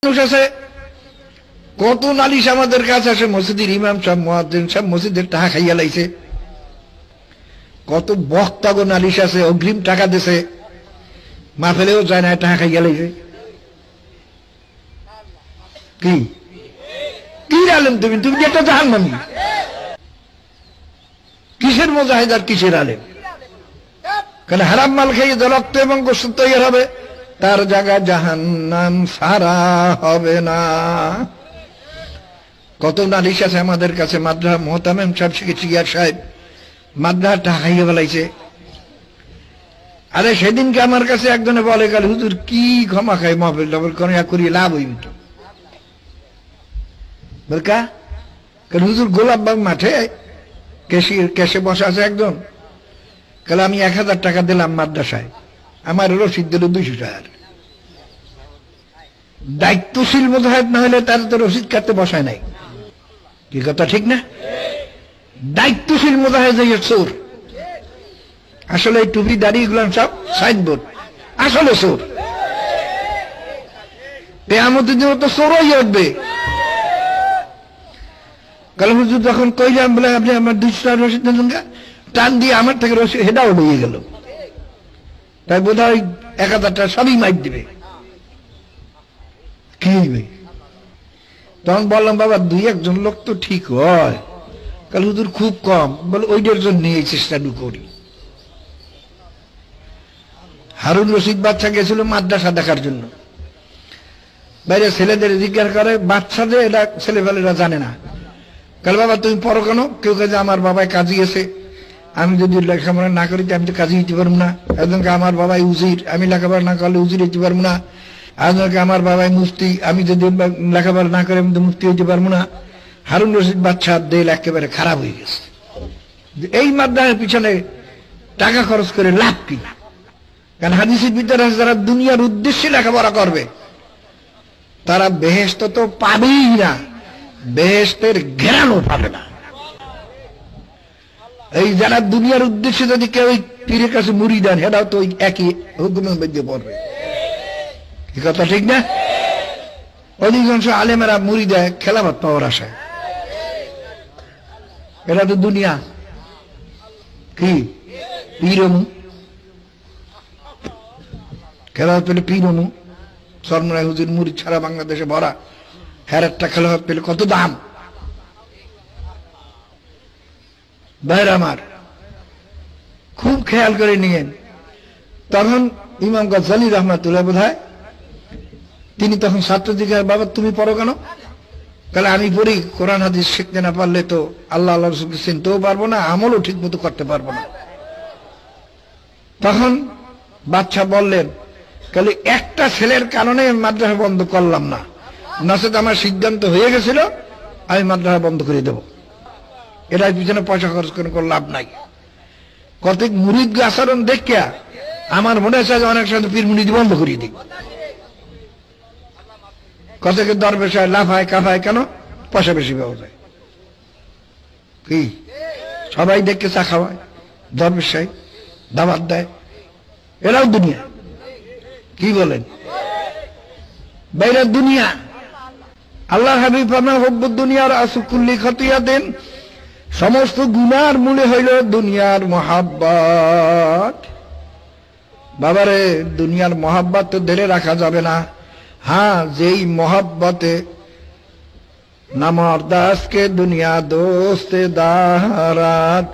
মানুষ আছে কত নালিশ আমাদের কাছে আসে, মসজিদের ইমাম সাহেব মুয়াজ্জিন সাহেব মসজিদের টাকা খাইয়া লাইছে, কত বক্তা গো নালিশ আছে, অগ্রিম টাকা দিছে, মাহফিলেও যায় না, টাকা খাইয়া লাইছে। কি কি আলেম তুমি? তুমি একটা জাহান্নামী। কিসের মুজাহিদ আর কিসের আলেম? কারণ হারাম মাল খেয়ে যে রক্ত এবং গোশত তৈরি হবে, তার জায়গা জাহান্নাম সারা হবে না। কত নালিশ আছে আমাদের কাছে। মাদ্রাসা মোহতামেম সাহেব শিয়ার সাহেব মাদ্রাসাটা খাইয়ে বেলাইছে। আরে সেদিনকে আমার কাছে একজনে বলে গেল, হুজুর কি ক্ষমা খাই মাহফিল টাফিল করিয়ে লাভ হইব তো বলকা। কারণ হুজুর গোলাপবাগ মাঠে কেসে বসা আছে একজন, কাল আমি 1000 টাকা দিলাম মাদ্রাসায়, আমার রসিদ দিল 200 টাকার। দায়িত্বশীল মুজাহিদ না হলে তার তো রসিদ কাটতে বসায় নাই। কি কথা ঠিক না? দায়িত্বশীল মুজাহিদ চোর। আসলে এই টুপি দাড়ি গুলো সব সাইনবোর্ড, আসলে চোর। কিয়ামতের দিনে তো চোরই উঠবে। কাল হুজুর যখন কইলাম বলে আপনি আমার 200 টাকা রসিদ দেন, টান দিয়ে আমার থেকে রসিদ হেডাও হয়ে গেল। তাই বোধ হয় 1000 টাকা সবই মাইক দিবে। কি তখন বললাম বাবা 2-1 লোক তো ঠিক হয়, কাল হুজুর খুব কম, বলে ওইটার জন্য এই চেষ্টাটু করি। হারুন রশিদ বাচ্চা গেছিল মাদ্রাসা দেখার জন্য, বাইরে ছেলেদের জিজ্ঞাসা করে, বাচ্চাদের এরা ছেলেপেলেরা জানে না। কাল বাবা তুমি পড়ো কেন? কেউ কাজে আমার বাবায় কাজী আছে, আমি যদি লেখাপড়া না করি আমি তো কাজী হইতে পারবো না। একজনকে আমার বাবাই উজির, আমি লেখাপড়া না করলে উজির হইতে পারবো না। একজনকে আমার বাবাই মুফতি, আমি যদি লেখাপড়া না করে আমি তো মুফতি হইতে পারবো না। হারুন রশিদ বাচ্চা দেল একেবারে খারাপ হয়ে গেছে। এই মাদ্রাসার পিছনে টাকা খরচ করে লাভ কি? কারণ হাদিসের ভিতরে যারা দুনিয়ার উদ্দেশ্যে লেখাপড়া করবে তারা বেহেশত তো পাবেই না, বেহেশতের ঘেরানো পাবে না। এই যারা দুনিয়ার উদ্দেশ্যে যদি কেউ পীরের কাছে মুড়ি দেন, সেটাও তো একই হুকুমের মধ্যে পড়বে। কি কথা ঠিক না? অধিকাংশ আলেমেরা মুড়ি দেয় খেলাফত পাওয়ার আশায়। এটা তো দুনিয়া। কি পীরমু খেলাফত পেলে পীরমু সরমরাই হুজুর মুড়ি ছাড়া বাংলাদেশে ভরা, হ্যার একটা খেলাফত পেলে কত দাম। ভাইরা আমার খুব খেয়াল করে নিয়েন। তখন ইমাম গাজ্জালী রহমাতুল্লাহ বোধহয় তিনি তখন ছাত্র জিজ্ঞাসা, বাবা তুমি পড়ো কেন? তাহলে আমি পড়ি, কোরআন হাদিস শিখতে না পারলে তো আল্লাহ আল্লাহ রসুলকে চিনতেও পারবো না, আমলও ঠিক মতো করতে পারবো না। তখন বাদশা বললেন, তাহলে একটা ছেলের কারণে মাদ্রাসা বন্ধ করলাম না, নচেত আমার সিদ্ধান্ত হয়ে গেছিল আমি মাদ্রাসা বন্ধ করে দেব। এটার পিছনে পয়সা খরচ করে লাভ নাই। কতক মুরিদ আচরণ দেখিয়া আমার মনে হচ্ছে অনেক সময় পীর মুরিদ বন্ধ করিয়ে দিই। কতকে দরবেশ হয়, লাফায় কাফায়, কেন? পয়সা বেশি পাওয়া যায়। কি সবাই দেখে চা খাওয়ায়, দরবেশ হয়, দাবাত দেয়, এরাও দুনিয়া। কি বলেন? বাইরে দুনিয়া। আল্লাহ হাবিব ফরমান হুব্বুদ দুনিয়ার আসুকুল্লি খতিয়াতিন, সমস্ত গুনার মূলে হইল দুনিয়ার মহাব্বত। বাবারে দুনিয়ার মহাব্বত তো ধরে রাখা যাবে না। হ্যাঁ, যেই মহাব্বতে নামার দাসকে দুনিয়া দোস্তে দারাত,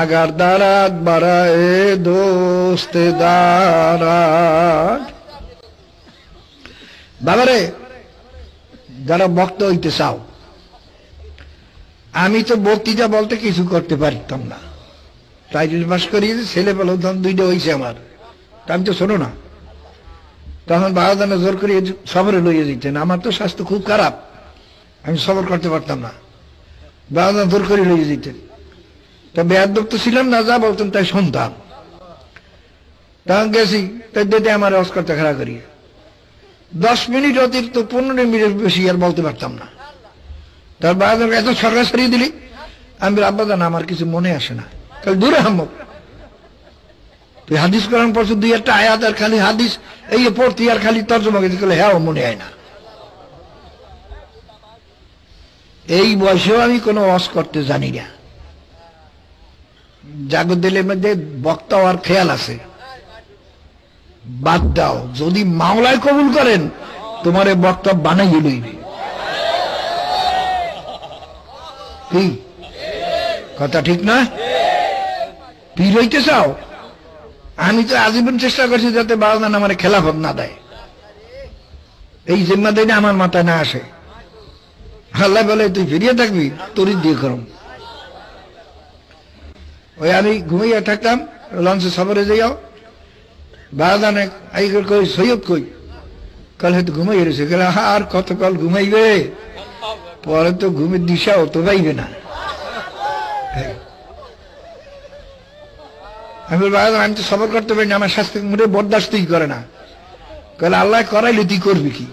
আগার দারাত বারায়ে দোস্তে দারাত। বাবারে যারা বক্তা হইতে চাও, আমি তো বক্তৃতা বলতে কিছু করতে পারতাম না। টাইটেল পাস করিয়েছে, ছেলে পেলে 2টা হয়েছে আমার, আমি তো শোনো না। তখন বাবাদানা জোর করে সবরে লইয়ে দিতেন। আমার তো স্বাস্থ্য খুব খারাপ, আমি সবর করতে পারতাম না, বাবাদানা জোর করে লইয়ে দিতেন। তা বেয়াদব তো ছিলাম না, যা বলতেন তাই শুনতাম। তখন গেছি, তাই দিতে আমার রস করতে খাড়া করিয়ে 10 মিনিট অতিরিক্ত 15 মিনিট বেশি আর বলতে পারতাম না। তার বাবাদানা এত সরকার সরিয়ে দিলি, আমি আব্বাদানা আমার কিছু মনে আসে না, তাহলে দূরে হাম্মক। তুই হাদিস কোরআন পড়ছো, 2 একটা আয়াত আর খালি হাদিস এই পড়তি আর খালি তর্জমা করতে গেলে হ্যাঁ মনে হয় না। এই বয়সেও আমি কোনো ওয়াজ করতে জানি না। জাগো দিলের মধ্যে বক্তা হওয়ার খেয়াল আছে, বাদ দাও। যদি মাওলায় কবুল করেন তোমার বক্তা বানাইয়ে লইবে। কি কথা ঠিক না? পীর হইতে চাও? আমি তো আজীবন চেষ্টা করছি যাতে বাবা আমার খেলাফত না দেয়, এই জিম্মাদারি আমার মাথায় না আসে। আল্লাহ বলে তুই ফিরিয়ে থাকবি, তোর দিয়ে করম। ওই আমি ঘুমাইয়া থাকতাম, লঞ্চে সফরে যাইও, বাগানে কই সৈয়দ কই, কাল হয়তো ঘুমাই রয়েছে। আর কত কাল ঘুমাইবে, পরে তো ঘুমের দিশাও তো পাইবে না। আমি বাগান আমি তো সফর করতে পারি না, আমার স্বাস্থ্য মোটে বরদাস্তই করে না। কালে আল্লাহ করাইলে তুই করবি কি?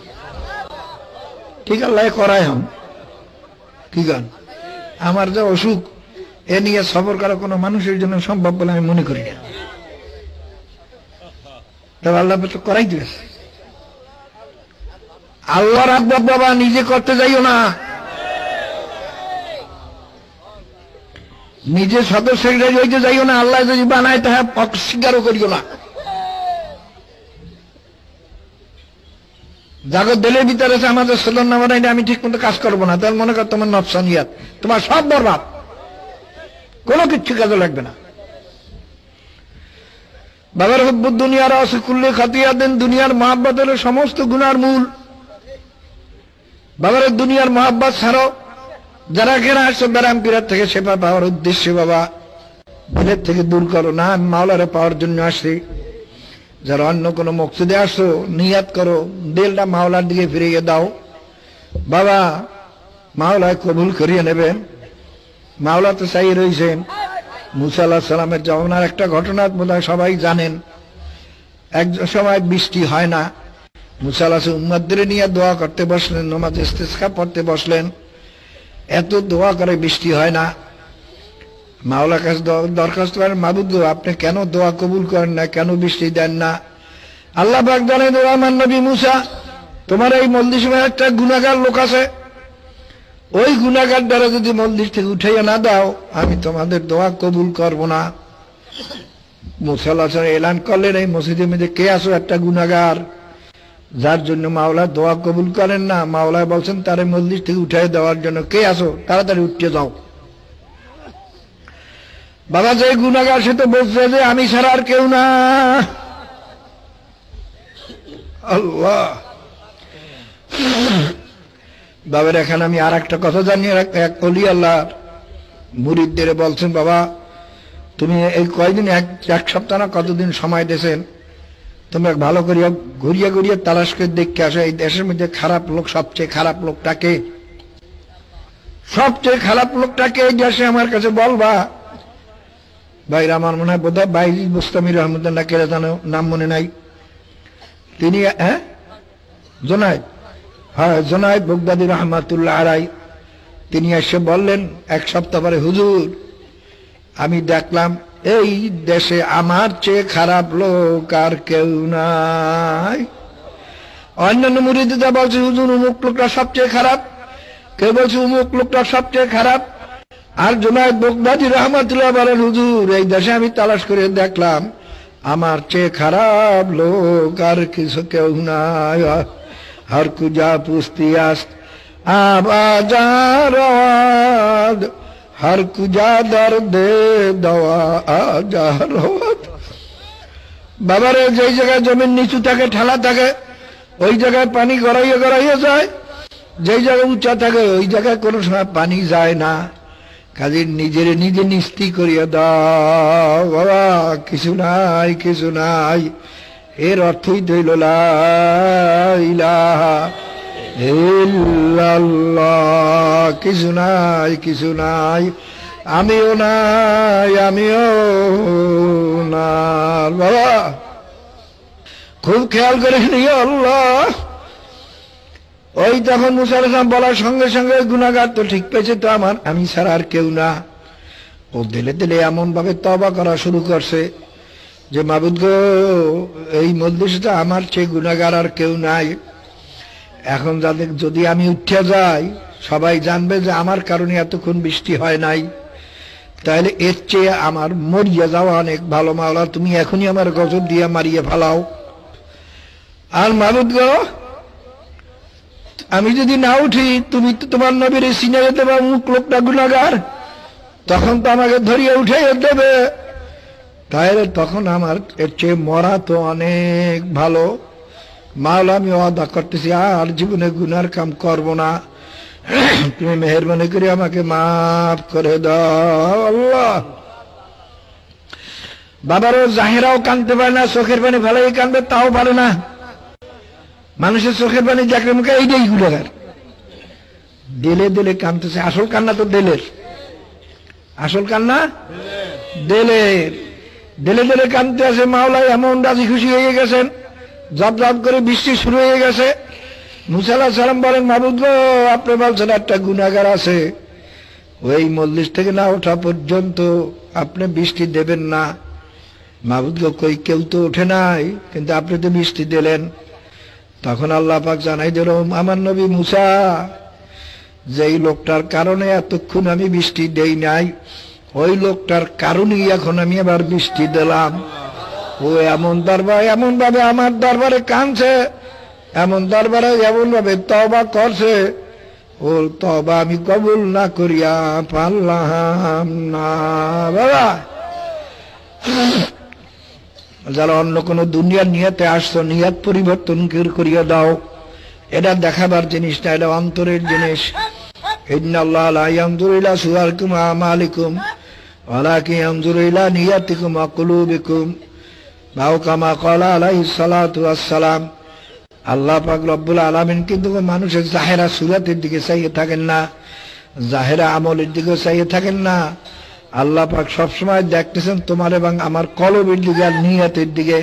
ঠিক আল্লাহ করাই হম কি গান। আমার যে অসুখ, এ নিয়ে সফর করা কোনো মানুষের জন্য সম্ভব বলে আমি মনে করি না। তবে আল্লাহ তো করাই দিয়েছে। আল্লাহ রাখবো বাবা, নিজে করতে যাইও না, নিজে সদস্য সেক্রেটারি হইতে যাইও না। আল্লাহ যদি বানায় তাহা অস্বীকারও করিও না। জাগত দিলের ভিতরে আছে আমাদের সোলন না বানাইলে আমি ঠিক মতো কাজ করবো না, তাহলে মনে কর তোমার নফসানিয়াত, তোমার সব বরবাদ, কোনো কিচ্ছু কাজে লাগবে না। বাবার হুব্বুদ দুনিয়ার অসকুল্লে খাতিয়াতেন, দুনিয়ার মহাব্বত হলো সমস্ত গুনার মূল। বাবার দুনিয়ার মহাব্বত ছাড়ো, যারা কেনা আসছো ব্যারাম পীড়ার থেকে সেবা পাওয়ার উদ্দেশ্যে বাবা দিলের থেকে দূর করো না। আমি মাওলারে পাওয়ার জন্য আসছি। যারা অন্য কোনো মকসুদে আসো, নিয়াত করো, দিলটা মাওলার দিকে ফিরিয়ে দাও। বাবা মাওলায় কবুল করিয়ে নেবেন। মাওলা তো চাই রয়েছেন। মুসা আলাইহিস সালামের জমানার একটা ঘটনা বোধহয় সবাই জানেন। এক সময় বৃষ্টি হয় না, মুসা আলাইহিস উম্মতদের নিয়ে দোয়া করতে বসলেন, নামাজ ইস্তিসকা পড়তে বসলেন। এত দোয়া করে বৃষ্টি হয় না। মাওলার কাছে দরখাস্ত করেন, মাবুদ গো আপনি কেন দোয়া কবুল করেন না, কেন বৃষ্টি দেন না? আল্লাহ পাক জানেন, আমার নবী মুসা, তোমার এই মজলিসে একটা গুনাহগার লোক আছে, ওই গুনাহগার দ্বারা যদি মজলিস থেকে উঠাইয়া না দাও আমি তোমাদের দোয়া কবুল করব না। মুসা আলাইহিস সালাম এলান করলেন, এই মসজিদের মধ্যে কে আছো একটা গুনাহগার, যার জন্য মাওলা দোয়া কবুল করেন না। মাওলা বলছেন তারে মজলিস থেকে উঠাই দেওয়ার জন্য কে আছো, তাড়াতাড়ি উঠতে যাও। বাবা যে গুনাহগার সে তো বলছে যে আমি ছাড়া আর কেউ না। আল্লাহ বাবার এখানে আমি আর একটা কথা জানি, এক ওলি আল্লাহ মুরিদদের বলছেন, বাবা তুমি এই কয়দিন এক সপ্তাহ না কতদিন সময় দিয়েছেন, তোমরা ভালো করিয়া ঘুরিয়া ঘুরিয়া তালাশ করে দেখতে আসো এই দেশের মধ্যে খারাপ লোক, সবচেয়ে খারাপ লোকটাকে, সবচেয়ে খারাপ লোকটাকে এই দেশে আমার কাছে বলবা। ভাইরা আমার মনে হয় বোধহয় বাইজি বুস্তামি রহমতুল্লাহ কেরা জানো, নাম মনে নাই, তিনি জোনায়েদ, হ্যাঁ জোনায়েদ বগদাদী রহমাতুল্লাহ আলাই, তিনি এসে বললেন এক সপ্তাহ পরে, হুজুর আমি দেখলাম এই দেশে আমার চেয়ে খারাপ লোক আর কেউ নাই। অন্যান্য মুরিদরা বলছে হুজুর অমুক লোকটা সবচেয়ে খারাপ, কেউ বলছে অমুক লোকটা সবচেয়ে খারাপ। আর জুনায়েদ বগদাদী রাহমাতুল্লাহ বলেন, হুজুর এই দেশে আমি তালাশ করে দেখলাম আমার চেয়ে খারাপ লোক আর কিছু কেউ নাই। हर कुजा पुस्ती आस्त आबाजार हर कुजा दर्द दवा आजार। বাবারে যেই জায়গায় জমির নিচু থাকে ঠালা থাকে ওই জায়গায় পানি গড়াইয়া গড়াইয়া যায়, যেই জায়গায় উঁচা থাকে ওই জায়গায় কোনো সময় পানি যায় না। কাজে নিজের নিজে নিস্তি করিয়া দাও বাবা, কিছু নাই কিছু নাই। এর অর্থই হইল লা ইলাহা ইল্লাল্লাহ, কিছু নাই কিছু নাই, আমিও নাই আমিও না। বাবা খুব খেয়াল করে নিও আল্লাহ। ওই তখন মুসা আলাইহিস সালাম বলার সঙ্গে সঙ্গে গুনাহগার তো ঠিক পেয়েছে তো আমার, আমি ছাড়া আর কেউ না। ও দিলে দিলে এমন ভাবে তওবা করা শুরু করছে যে মাবুদ গো এই মজলিসটা আমার চেয়ে গুনাহগার আর কেউ নাই। এখন যাদের যদি আমি উঠে যাই সবাই জানবে যে আমার কারণে এতক্ষণ বৃষ্টি হয় নাই, তাহলে এর চেয়ে আমার মরিয়া যাওয়া অনেক ভালো। মাওলা তুমি এখনই আমার গজব দিয়ে মারিয়ে ফেলাও। আর মাবুদ গো, আমি যদি না উঠি, তুমি তো তোমার নবীর চিনে যেতে পারো মুখ লোকটা গুনাহগার, তখন তো আমাকে ধরিয়ে উঠে দেবে। তাহলে তখন আমার এর চেয়ে মরা তো অনেক ভালো। মাওলা আমি ওয়াদা করতেছি আর জীবনে গুনার কাম করব না, তুমি মেহেরবানি করে আমাকে মাফ করে দাও আল্লাহ। বাবারও জাহেরাও কাঁদতে পারে না, চোখের পানি ফেলাই কাঁদবে তাও পারে না। মানুষের চোখের পানি দেখলে মুখে এইটাই গুনাহগার, দিলে দিলে কাঁদতেছে। আসল কান্না তো দিলের, আসল কান্না দিলের। দিলে দিলে কাঁদতে আছে। মাওলাই এমন রাজি খুশি হয়ে গেছেন, জব জব করে বৃষ্টি শুরু হয়ে গেছে। মুসা আলাইহিস সালাম বলেন, মাবুদ গো, আপনি বলছেন একটা গুনাহগার আছে, ওই মজলিস থেকে না ওঠা পর্যন্ত আপনি বৃষ্টি দেবেন না। মাবুদ গো, কই কেউ তো ওঠে নাই, কিন্তু আপনি তো বৃষ্টি দিলেন। তখন আল্লাহ পাক জানাই দিল, আমার নবী মুসা, যেই লোকটার কারণে এতক্ষণ আমি বৃষ্টি দেই নাই, ওই লোকটার কারণেই এখন আমি আবার বৃষ্টি দিলাম। ও এমন ভাবে আমার দরবারে কাঁদছে, এমন দরবারে এমন ভাবে তওবা করছে, ওর তওবা আমি কবুল না করিয়া পারলাম না। বাবা, যারা অন্য কোন দুনিয়ার নিয়াতে আসছো, নিয়াত পরিবর্তন করিয়া দাও। এটা দেখাবার জিনিস না, এটা অন্তরের জিনিস। ইন্নাল্লাহ লা ইয়ানজুরু ইলা সুওয়ারিকুম ওয়া আমালিকুম ওয়ালাকিন ইয়ানজুরু ইলা নিয়াতিকুম ওয়া কুলুবিকুম, আও কামা ক্বালা আলাইহিস সালাতু ওয়াস সালাম। আল্লাহ পাক রব্বুল আলামিন কিন্তু মানুষের জাহেরা সুরাতের দিকে চাইয়ে থাকেন না, জাহেরা আমলের দিকে চাইয়ে থাকেন না। আল্লাহ পাক সবসময় দেখতেছেন তোমার এবং আমার কলবের দিকে আর নিয়তের দিকে।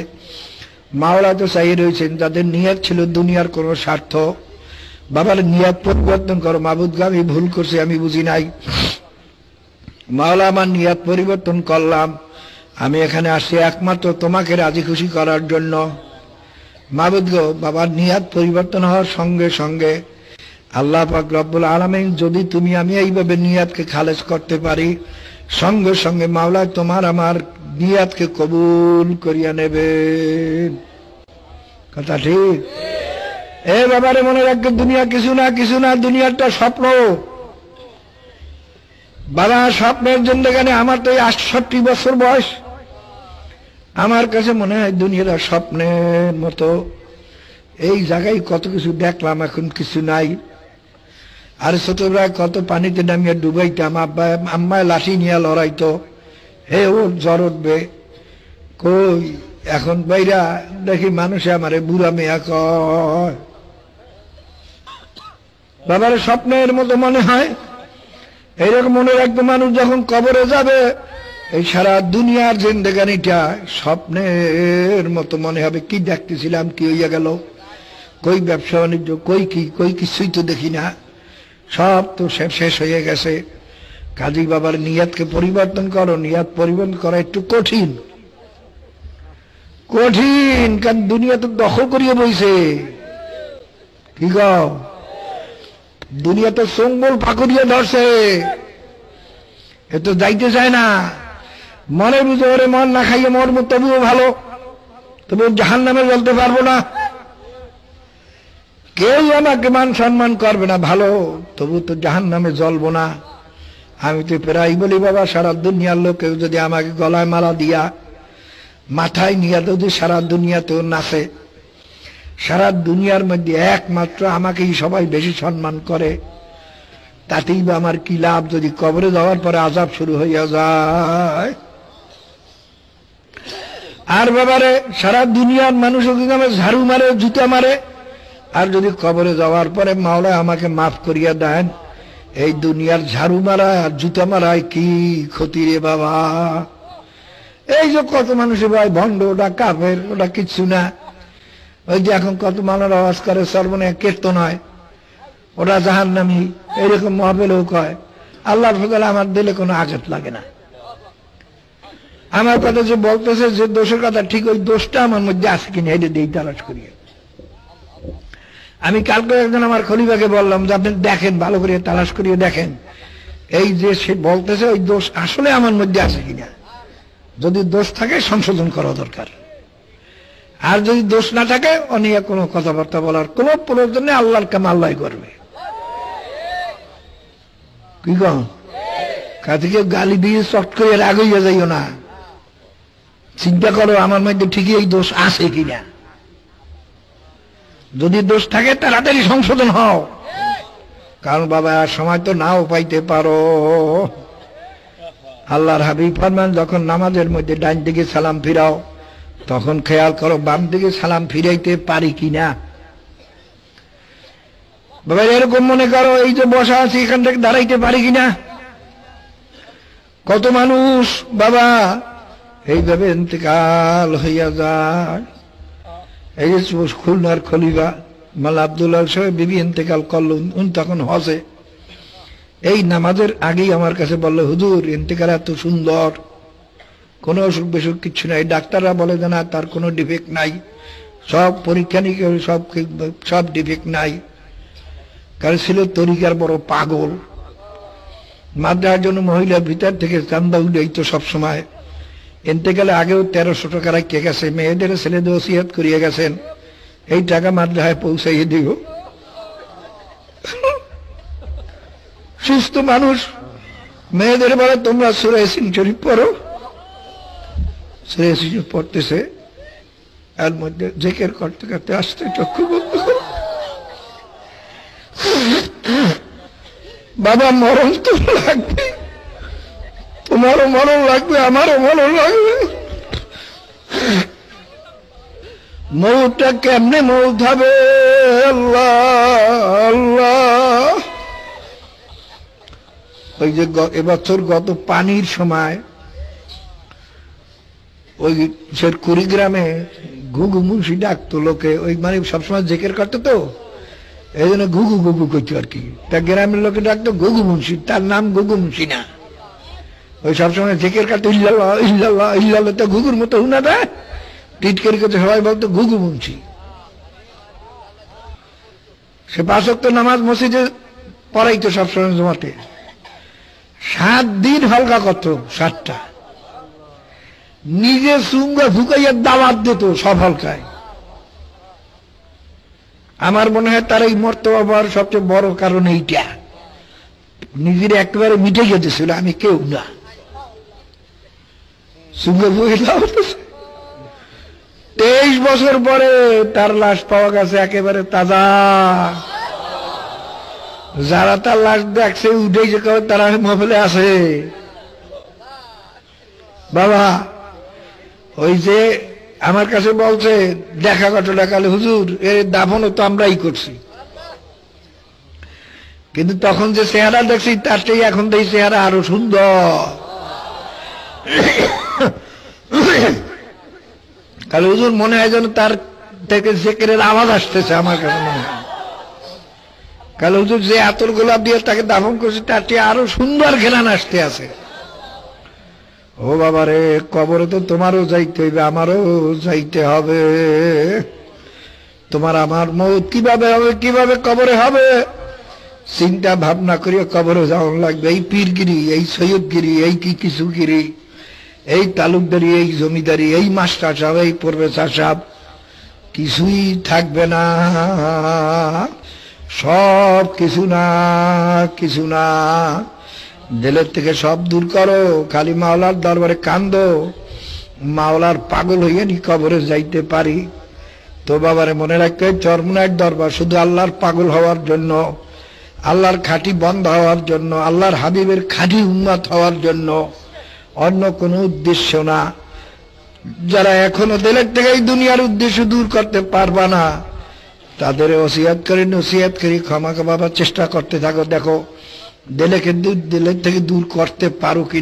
মাওলা তো চাইয়ে রয়েছেন যাদের নিয়ত ছিল দুনিয়ার কোন স্বার্থ। বাবার নিয়ত পরিবর্তন করো। মাবুদ গো, আমি ভুল করছি, আমি বুঝি নাই। মাওলা, আমার নিয়ত পরিবর্তন করলাম, আমি এখানে আসছি একমাত্র তোমাকে রাজি খুশি করার জন্য। মাবুদ গো, বাবার নিয়ত পরিবর্তন হওয়ার সঙ্গে সঙ্গে আল্লাহ পাক রব্বুল আলামিন যদি তুমি আমি এইভাবে নিয়তকে খালেজ করতে পারি, সঙ্গে সঙ্গে মাওলা তোমার আমার নিয়তকে কবুল করিয়া নেবে। কথা ঠিক? এ বাবারে, মনে রাখবে দুনিয়া কিছু না, কিছু না, দুনিয়াটা স্বপ্ন। বাবা, স্বপ্নের জন্য কেন? আমার তো 68 বছর বয়স, আমার কাছে মনে হয় দুনিয়াটা স্বপ্নের মতো। এই জায়গায় কত কিছু দেখলাম, এখন কিছু নাই। আর ছোটবেলায় কত পানিতে নামিয়ে ডুবাইতাম, আম্মায় লাঠি নিয়ে লড়াইতো, হে ও জ্বর উঠবে। কই এখন বাইরা দেখি মানুষে আমারে বুড়া মেয়া কয়। বাবার স্বপ্নের মতো মনে হয়। এইরকম মনে রাখতো, মানুষ যখন কবরে যাবে, এই সারা দুনিয়ার জিন্দেগানিটা স্বপ্নের মতো মনে হবে। কি দেখতেছিলাম, কি হইয়া গেল, কই ব্যবসা বাণিজ্য, কই কিছুই তো দেখি না, সব তো শেষ হয়ে গেছে। কাজী বাবার নিয়তকে পরিবর্তন করো। নিয়ত পরিবর্তন করা একটু কঠিন, কারণ দুনিয়া তো দখল করিয়া বইছে। কি গাও, দুনিয়া তো চঙ্গল পাকড়িয়া ধরছে, এ তো যাইতে চায় না। মনে বুঝে ওরে মন না খাইয়ে মরবো, তবুও ভালো, তবু জাহান্নামে জ্বলতে পারবো না। কেউ আমাকে মান সম্মান করবে না, ভালো, তবু তো জাহান্নামে জ্বলবো না। আমি তো প্রায় বলি, বাবা, সারা দুনিয়ার লোক কেউ যদি আমাকে গলায় মালা দিয়া মাথায় নিয়ে যদি সারা দুনিয়াতেও নাচে, সারা দুনিয়ার মধ্যে একমাত্র আমাকেই সবাই বেশি সম্মান করে, তাতেই বা আমার কি লাভ যদি কবরে যাওয়ার পরে আযাব শুরু হইয়া যায়। আর বাবারে, সারা দুনিয়ার মানুষ যদি আমাকে ঝাড়ু মারে, জুতা মারে, আর যদি কবরে যাওয়ার পরে মাওলা আমাকে মাফ করিয়া দেন, এই দুনিয়ার ঝাড়ু মারা আর জুতা মারায় কি ক্ষতি রে বাবা। এই যে কত মানুষে ভাই ভণ্ড, ওটা কাফের, ওটা কিচ্ছু না। ওই যে এখন কত মানুষ আওয়াজ করে সর্বনে কীর্তন হয়, ওটা জাহান্নামী, এইরকম মহাবেলেও কয়। আল্লাহর ফজলে আমার দিলে কোনো আঘাত লাগে না। আমার কথা যে বলতেছে যে দোষের কথা, ঠিক ওই দোষটা আমার মধ্যে আছে কিনা এটা দিই তালাশ করিয়ে। আমি কালকে একজন আমার খলিফাকে বললাম যে আপনি দেখেন, ভালো করে তালাশ করিয়ে দেখেন এই যে সে বলতেছে ওই দোষ আসলে আমার মধ্যে আছে কিনা। যদি দোষ থাকে সংশোধন করা দরকার, আর যদি দোষ না থাকে অনেক কোনো কথাবার্তা বলার কোন প্রয়োজন নেই। আল্লাহর কাম আল্লাহ করবে। কি কম কাছে কেউ গালি দিয়ে চট করে রাগ হইয়া যাইও না। চিন্তা করো আমার মধ্যে ঠিকই এই দোষ আছে কিনা। যদি দোষ থাকে তাড়াতাড়ি সংশোধন হও, কারণ বাবা সময় তো নাও পাইতে পারো। আল্লাহর হাবিব ফরমান যখন নামাজের মধ্যে ডান দিকে সালাম ফিরাও তখন খেয়াল করো বাম দিকে সালাম ফিরাইতে পারি কিনা। বাবা এরকম মনে করো এই যে বসা আছি এখান থেকে দাঁড়াইতে পারি কিনা। কত মানুষ বাবা এইভাবে ইন্তেকাল হইয়া যায়। এই যে খুলনার খলিফা মাওলানা আব্দুল্লাহ সাহেব বিবি ইন্তেকাল করল, উনি তখন হজে। এই নামাজের আগেই আমার কাছে বললো, হুজুর ইন্তেকাল এত সুন্দর, কোনো অসুখ বিসুখ কিচ্ছু নাই, ডাক্তাররা বলে যে না তার কোনো ডিফেক্ট নাই, সব পরীক্ষা নিরীক্ষা সব ডিফেক্ট নাই। কারণ ছিল তরিকার বড় পাগল। মাদ্রাসার জন্য মহিলার ভিতর থেকে চান্দা উঠাইতো সবসময়। ইন্তেকালে আগেও 1300 টাকা রাখতে গেছে, মেয়েদের ছেলেদের ওসিয়ত করিয়ে গেছেন এই টাকা মাদ্রাসায় পৌঁছাইয়ে দিব। সুস্থ মানুষ মেয়েদের বলে তোমরা সূরা ইয়াসিন শরীফ পড়ো। সূরা ইয়াসিন পড়তেছে, এর মধ্যে জিকির করতে করতে আসতে চক্ষু বন্ধ করো। বাবা মরণ তো লাগবে, তোমারও মরণ লাগবে, আমারও মরণ লাগবে। মৌতটা কেমনে মৌত হবে আল্লাহ আল্লাহ। ওই যে এবছর গত পানির সময় ওই কুড়িগ্রামে ঘুঘু মুন্সি ডাকতো লোকে, ওই মানে সবসময় জেকের করতো তো এই জন্য ঘুঘু ঘুঘু করতো আর কি। তা গ্রামের লোকে ডাকতো ঘুঘু মুন্সি, তার নাম ঘুঘু মুন্সি না। ওই সবসময় জেকের কাটতো ইল্লাল্লাহ ইল্লাল্লাহ ইল্লাল্লাহ, তো ঘুঘুর মতো হুনা দেয় টিটকারি করতে, সবাই বলতো ঘুঘু মুন্সি। সে 5 ওয়াক্ত নামাজ মসজিদে পড়াইতো সবসময় জমাতে। 7 দিন হালকা করত 7টা, নিজে সুঙ্গা ফুকাইয়া দাওয়াত দিত সব হালকায়। আমার মনে হয় তার এই মর্তবা পাওয়ার সবচেয়ে বড় কারণ এইটা, নিজের একেবারে মিটে যেতেছিল, আমি কেউ না। সুঙ্গা ফুকে দাওয়াত 23 বছর পরে তার লাশ পাওয়া গেছে একেবারে তাজা। যারা তার লাশ দেখছে উঠেছে তারা মহফিলে আছে। বাবা ওই যে আমার কাছে বলছে দেখা কত টাকালে হুজুর এর দাফনও তো আমরাই করছি, কিন্তু তখন যে চেহারা দেখছি তার চেয়ে এখন এই চেহারা আরো সুন্দর। কাল হুজুর মনে হয় যেন তার থেকে জিকিরের আওয়াজ আসতেছে, আমার কাছে মনে হয়। কাল হুজুর যে আতর গোলাপ দিয়ে তাকে দাফন করছে তার চেয়ে আরো সুন্দর ঘেরান আসতে আছে। ও বাবা রে, কবরে তো তোমারও যাইতে হইবে, আমারও যাইতে হবে। তোমার আমার মৌত কিভাবে হবে, কিভাবে কবরে হবে চিন্তা ভাবনা করিয়া কবরে যাওয়া লাগবে। এই পীরগিরি, এই সৈয়দগিরি, এই কি কিছুগিরি, এই তালুকদারি, এই জমিদারি, এই মাস্টার সাহেব, এই প্রফেসর সাহেব কিছুই থাকবে না। সব কিছু না, কিছু না। দিলের থেকে সব দূর করো, খালি মাওলার দরবারে কান্দো। মাওলার পাগল হইয়া নি কবরে যাইতে পারি তো বাবারে মনে রাখতে, চরমনার দরবার শুধু আল্লাহর পাগল হওয়ার জন্য, আল্লাহর খাঁটি বন্ধ হওয়ার জন্য, আল্লাহর হাবিবের খাঁটি উম্মত হওয়ার জন্য, অন্য কোনো উদ্দেশ্য না। যারা এখনো দিলের থেকে এই দুনিয়ার উদ্দেশ্য দূর করতে পারবা না তাদের ওসিয়াত করে নসিহত করি ক্ষমা বাবা চেষ্টা করতে থাকো। দেখো দিলের থেকে দূর করতে পারো কিনা।